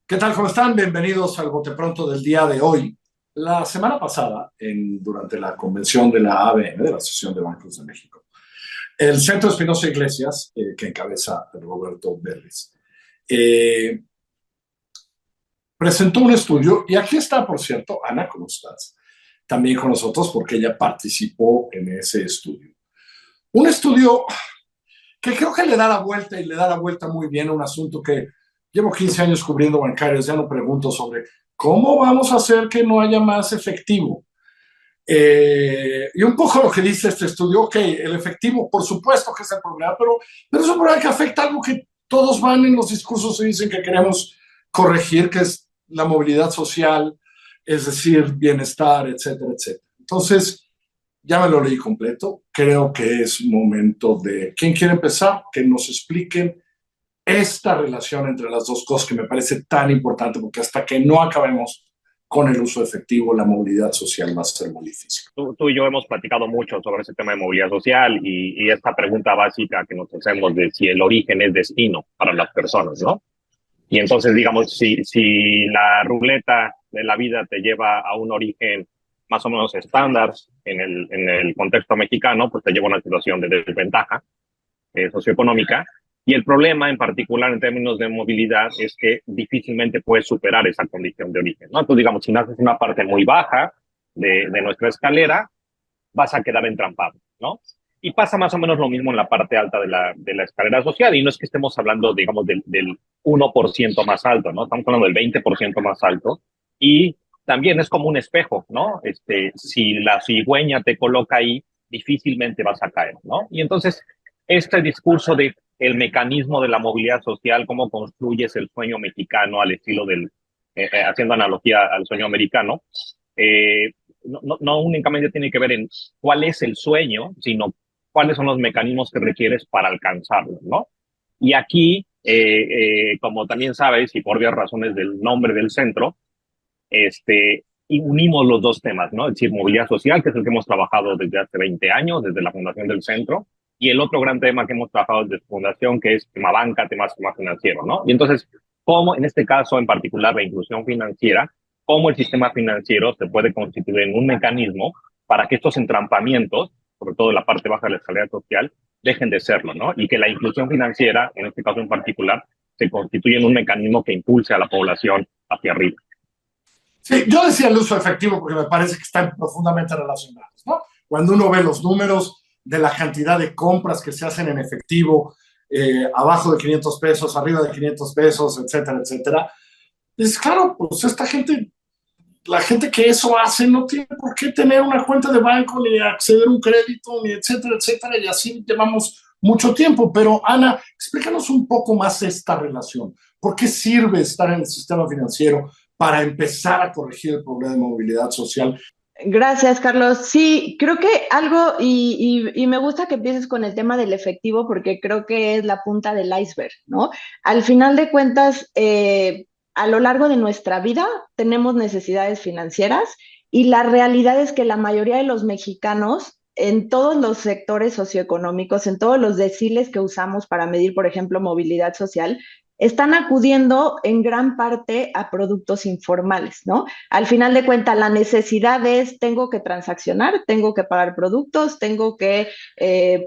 ¿Qué tal? ¿Cómo están? Bienvenidos al Bote Pronto del día de hoy. La semana pasada, durante la convención de la ABM, de la Asociación de Bancos de México, el Centro Espinosa Iglesias, que encabeza Roberto Vélez, eh, presentó un estudio, y aquí está, por cierto, Ana, ¿cómo estás? También con nosotros, porque ella participó en ese estudio. Un estudio que creo que le da la vuelta y le da la vuelta muy bien a un asunto que llevo 15 años cubriendo bancarios, ya no pregunto sobre cómo vamos a hacer que no haya más efectivo. Y un poco lo que dice este estudio, ok, el efectivo por supuesto que es el problema, pero es un problema que afecta algo que todos van en los discursos y dicen que queremos corregir, que es la movilidad social, es decir, bienestar, etcétera, etcétera. Entonces, ya me lo leí completo. Creo que es momento de, ¿quién quiere empezar? Que nos expliquen esta relación entre las dos cosas que me parece tan importante, porque hasta que no acabemos con el uso efectivo, la movilidad social va a ser muy difícil. Tú y yo hemos platicado mucho sobre ese tema de movilidad social y esta pregunta básica que nos hacemos de si el origen es destino para las personas, ¿no? Y entonces, digamos, si la ruleta de la vida te lleva a un origen más o menos estándar en el contexto mexicano, pues te lleva a una situación de desventaja socioeconómica. Y el problema en particular en términos de movilidad es que difícilmente puedes superar esa condición de origen, ¿no? Entonces, digamos, si naces en una parte muy baja de nuestra escalera, vas a quedar entrampado, ¿no? Y pasa más o menos lo mismo en la parte alta de la escalera social, y no es que estemos hablando, digamos, del 1% más alto, ¿no? Estamos hablando del 20% más alto, y también es como un espejo, ¿no? Si la cigüeña te coloca ahí, difícilmente vas a caer, ¿no? Y entonces, este discurso de el mecanismo de la movilidad social, cómo construyes el sueño mexicano al estilo haciendo analogía al sueño americano, eh, no únicamente tiene que ver en cuál es el sueño, sino cuáles son los mecanismos que requieres para alcanzarlo, ¿no? Y aquí, como también sabes, y por varias razones del nombre del centro, y unimos los dos temas, ¿no? Es decir, movilidad social, que es el que hemos trabajado desde hace 20 años, desde la fundación del centro, y el otro gran tema que hemos trabajado desde su fundación, que es tema banca, tema financiero, ¿no? Y entonces, cómo en este caso en particular la inclusión financiera, cómo el sistema financiero se puede constituir en un mecanismo para que estos entrampamientos, sobre todo en la parte baja de la escalera social, dejen de serlo, ¿no? Y que la inclusión financiera, en este caso en particular, se constituya en un mecanismo que impulse a la población hacia arriba. Sí, yo decía el uso efectivo porque me parece que están profundamente relacionados, ¿no? Cuando uno ve los números de la cantidad de compras que se hacen en efectivo, abajo de 500 pesos, arriba de 500 pesos, etcétera, etcétera, es claro, pues esta gente, la gente que eso hace no tiene por qué tener una cuenta de banco, ni acceder a un crédito, ni etcétera, etcétera, y así llevamos mucho tiempo. Pero Ana, explícanos un poco más esta relación. ¿Por qué sirve estar en el sistema financiero para empezar a corregir el problema de movilidad social? Gracias, Carlos. Sí, creo que algo, y me gusta que empieces con el tema del efectivo porque creo que es la punta del iceberg, ¿no? Al final de cuentas, a lo largo de nuestra vida tenemos necesidades financieras y la realidad es que la mayoría de los mexicanos, en todos los sectores socioeconómicos, en todos los deciles que usamos para medir, por ejemplo, movilidad social, están acudiendo en gran parte a productos informales, ¿no? Al final de cuentas, la necesidad es, tengo que transaccionar, tengo que pagar productos, tengo que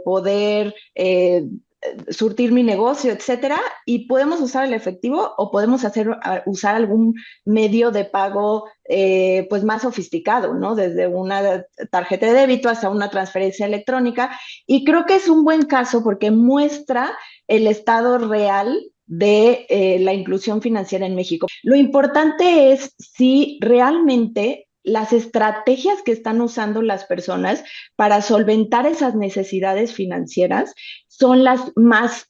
poder surtir mi negocio, etcétera, y podemos usar el efectivo o podemos usar algún medio de pago pues más sofisticado, ¿no? Desde una tarjeta de débito hasta una transferencia electrónica, y creo que es un buen caso porque muestra el estado real de la inclusión financiera en México. Lo importante es si realmente las estrategias que están usando las personas para solventar esas necesidades financieras son las más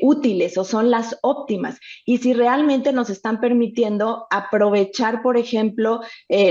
útiles o son las óptimas y si realmente nos están permitiendo aprovechar, por ejemplo,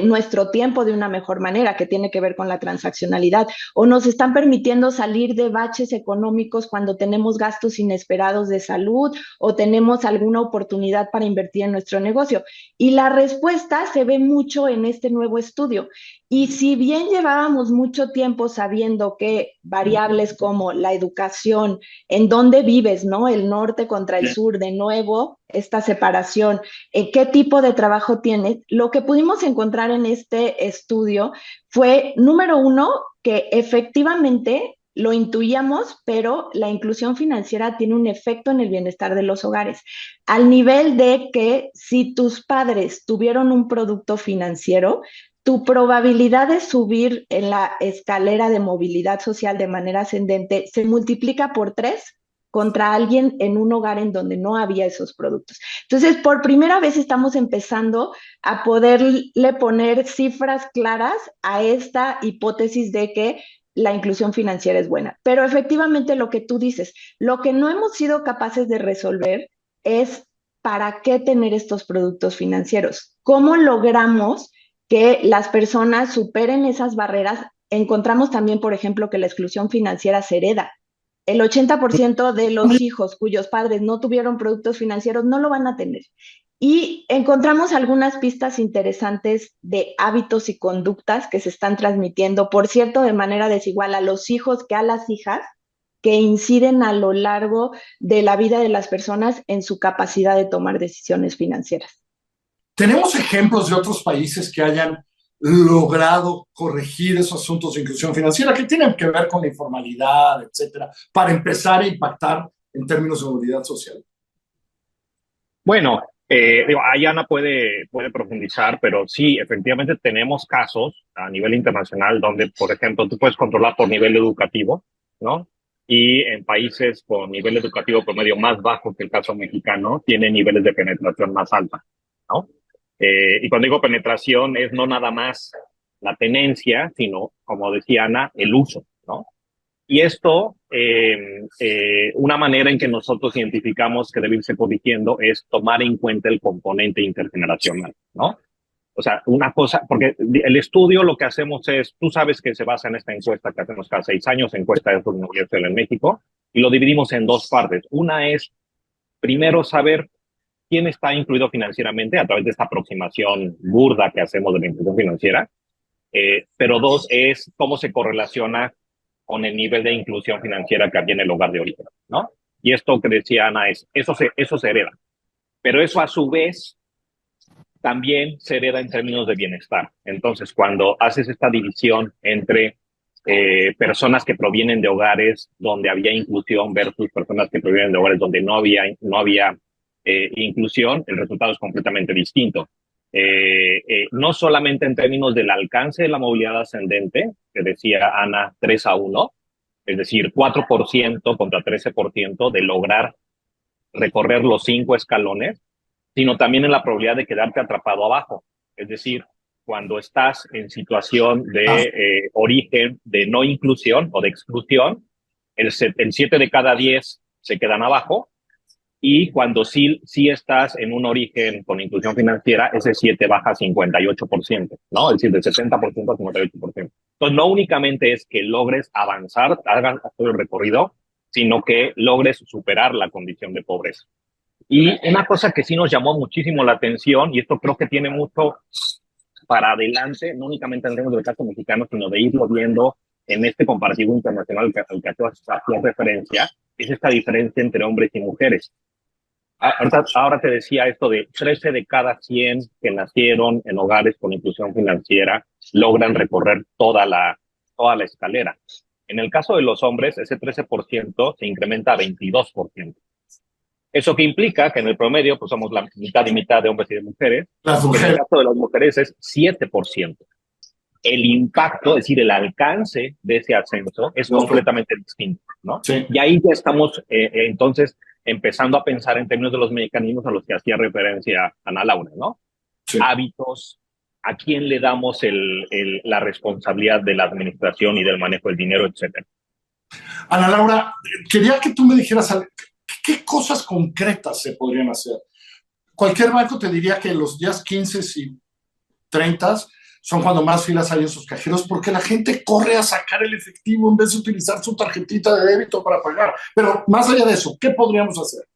nuestro tiempo de una mejor manera, que tiene que ver con la transaccionalidad, o nos están permitiendo salir de baches económicos cuando tenemos gastos inesperados de salud o tenemos alguna oportunidad para invertir en nuestro negocio. Y la respuesta se ve mucho en este nuevo estudio. Y si bien llevábamos mucho tiempo sabiendo que variables como la educación, en dónde vives, describes, ¿no? El norte contra el sur, de nuevo, esta separación, qué tipo de trabajo tienes. Lo que pudimos encontrar en este estudio fue, número uno, que efectivamente lo intuíamos, pero la inclusión financiera tiene un efecto en el bienestar de los hogares, al nivel de que si tus padres tuvieron un producto financiero, tu probabilidad de subir en la escalera de movilidad social de manera ascendente se multiplica por 3 contra alguien en un hogar en donde no había esos productos. Entonces, por primera vez estamos empezando a poderle poner cifras claras a esta hipótesis de que la inclusión financiera es buena. Pero efectivamente lo que tú dices, lo que no hemos sido capaces de resolver es para qué tener estos productos financieros. ¿Cómo logramos que las personas superen esas barreras? Encontramos también, por ejemplo, que la exclusión financiera se hereda. El 80% de los hijos cuyos padres no tuvieron productos financieros no lo van a tener. Y encontramos algunas pistas interesantes de hábitos y conductas que se están transmitiendo, por cierto, de manera desigual a los hijos que a las hijas, que inciden a lo largo de la vida de las personas en su capacidad de tomar decisiones financieras. ¿Tenemos ejemplos de otros países que hayan logrado corregir esos asuntos de inclusión financiera que tienen que ver con la informalidad, etcétera, para empezar a impactar en términos de movilidad social? Bueno, ahí Ana puede profundizar, pero sí, efectivamente tenemos casos a nivel internacional donde, por ejemplo, tú puedes controlar por nivel educativo, ¿no? Y en países con nivel educativo promedio más bajo que el caso mexicano, tienen niveles de penetración más alta, ¿no? Y cuando digo penetración es no nada más la tenencia, sino, como decía Ana, el uso, ¿no? Y esto, una manera en que nosotros identificamos que debe irse corrigiendo es tomar en cuenta el componente intergeneracional, ¿no? O sea, una cosa, porque el estudio lo que hacemos es, tú sabes que se basa en esta encuesta que hacemos cada 6 años, encuesta de Universal en México, y lo dividimos en dos partes. Una es, primero, saber quién está incluido financieramente a través de esta aproximación burda que hacemos de la inclusión financiera, pero dos es cómo se correlaciona con el nivel de inclusión financiera que había en el hogar de origen, ¿no? Y esto que decía Ana es, eso se hereda, pero eso a su vez también se hereda en términos de bienestar. Entonces, cuando haces esta división entre personas que provienen de hogares donde había inclusión versus personas que provienen de hogares donde no había inclusión, el resultado es completamente distinto. No solamente en términos del alcance de la movilidad ascendente, que decía Ana, 3-1, es decir, 4% contra 13% de lograr recorrer los 5 escalones, sino también en la probabilidad de quedarte atrapado abajo. Es decir, cuando estás en situación de origen de no inclusión o de exclusión, el 7 de cada 10 se quedan abajo, y cuando sí estás en un origen con inclusión financiera, ese 7 baja a 58%, ¿no? Es decir, del 70% a 58%. Entonces, no únicamente es que logres avanzar, hagas todo el recorrido, sino que logres superar la condición de pobreza. Y una cosa que sí nos llamó muchísimo la atención, y esto creo que tiene mucho para adelante, no únicamente en términos del caso mexicano, sino de irlo viendo en este comparativo internacional al que hacía referencia, es esta diferencia entre hombres y mujeres. Ahora te decía esto de 13 de cada 100 que nacieron en hogares con inclusión financiera logran recorrer toda la escalera. En el caso de los hombres, ese 13% se incrementa a 22%. Eso que implica que en el promedio pues somos la mitad y mitad de hombres y de mujeres. En el caso de las mujeres es 7%. El impacto, es decir, el alcance de ese ascenso es completamente distinto, ¿no? Sí. Y ahí ya estamos entonces empezando a pensar en términos de los mecanismos a los que hacía referencia Ana Laura, ¿no? Sí. Hábitos, a quién le damos la responsabilidad de la administración y del manejo del dinero, etcétera. Ana Laura, quería que tú me dijeras qué cosas concretas se podrían hacer. Cualquier banco te diría que los días 15 y 30 son cuando más filas hay en sus cajeros, porque la gente corre a sacar el efectivo en vez de utilizar su tarjetita de débito para pagar. Pero más allá de eso, ¿qué podríamos hacer?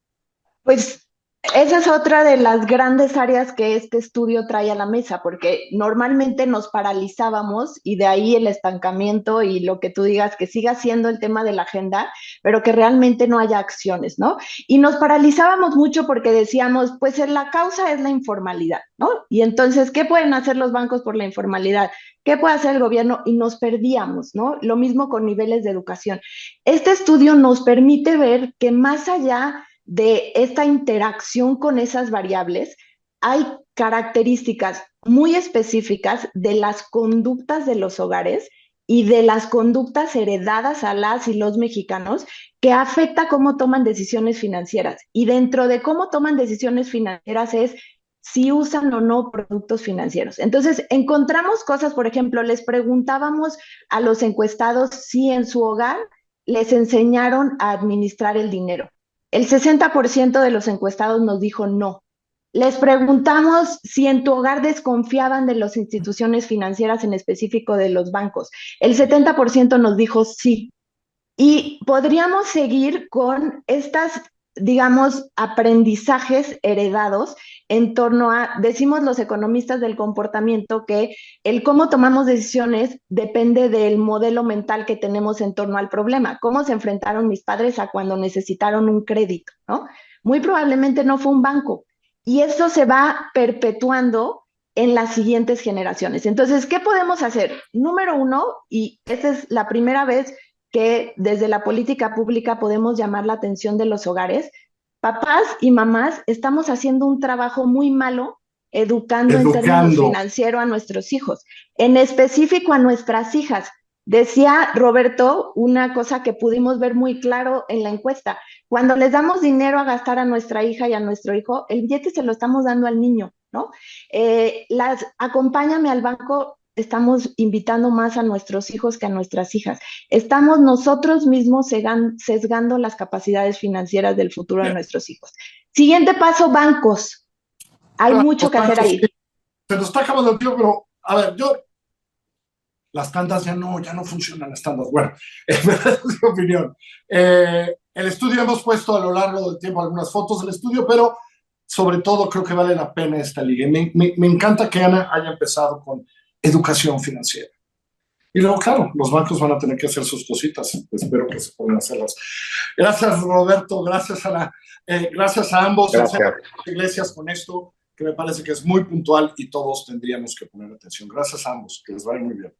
Pues Esa es otra de las grandes áreas que este estudio trae a la mesa, porque normalmente nos paralizábamos y de ahí el estancamiento y lo que tú digas, que siga siendo el tema de la agenda, pero que realmente no haya acciones, ¿no? Y nos paralizábamos mucho porque decíamos, pues la causa es la informalidad, ¿no? Y entonces, ¿qué pueden hacer los bancos por la informalidad? ¿Qué puede hacer el gobierno? Y nos perdíamos, ¿no? Lo mismo con niveles de educación. Este estudio nos permite ver que más allá de esta interacción con esas variables, hay características muy específicas de las conductas de los hogares y de las conductas heredadas a las y los mexicanos que afecta cómo toman decisiones financieras. Y dentro de cómo toman decisiones financieras es si usan o no productos financieros. Entonces, encontramos cosas, por ejemplo, les preguntábamos a los encuestados si en su hogar les enseñaron a administrar el dinero. El 60% de los encuestados nos dijo no. Les preguntamos si en tu hogar desconfiaban de las instituciones financieras, en específico de los bancos. El 70% nos dijo sí. Y podríamos seguir con estas, digamos, aprendizajes heredados en torno a, decimos los economistas del comportamiento, que el cómo tomamos decisiones depende del modelo mental que tenemos en torno al problema. ¿Cómo se enfrentaron mis padres a cuando necesitaron un crédito, ¿no? Muy probablemente no fue un banco. Y eso se va perpetuando en las siguientes generaciones. Entonces, ¿qué podemos hacer? Número uno, y esta es la primera vez que desde la política pública podemos llamar la atención de los hogares, papás y mamás estamos haciendo un trabajo muy malo educando en términos financieros a nuestros hijos, en específico a nuestras hijas. Decía Roberto una cosa que pudimos ver muy claro en la encuesta. Cuando les damos dinero a gastar a nuestra hija y a nuestro hijo, el billete se lo estamos dando al niño, ¿no? Acompáñame al banco, estamos invitando más a nuestros hijos que a nuestras hijas. Estamos nosotros mismos sesgando las capacidades financieras del futuro de nuestros hijos. Siguiente paso, bancos. Hay mucho que hacer ahí. Se nos está acabando el tiempo, pero a ver, las tandas ya no funcionan, las tandas. Bueno, es mi opinión. El estudio, hemos puesto a lo largo del tiempo algunas fotos del estudio, pero sobre todo creo que vale la pena esta liga. Me encanta que Ana haya empezado con educación financiera. Y luego, claro, los bancos van a tener que hacer sus cositas. Espero que se puedan hacerlas. Gracias, Roberto. Gracias, Ana. Gracias a ambos. Gracias. Iglesias con esto, que me parece que es muy puntual y todos tendríamos que poner atención. Gracias a ambos. Que les vaya muy bien.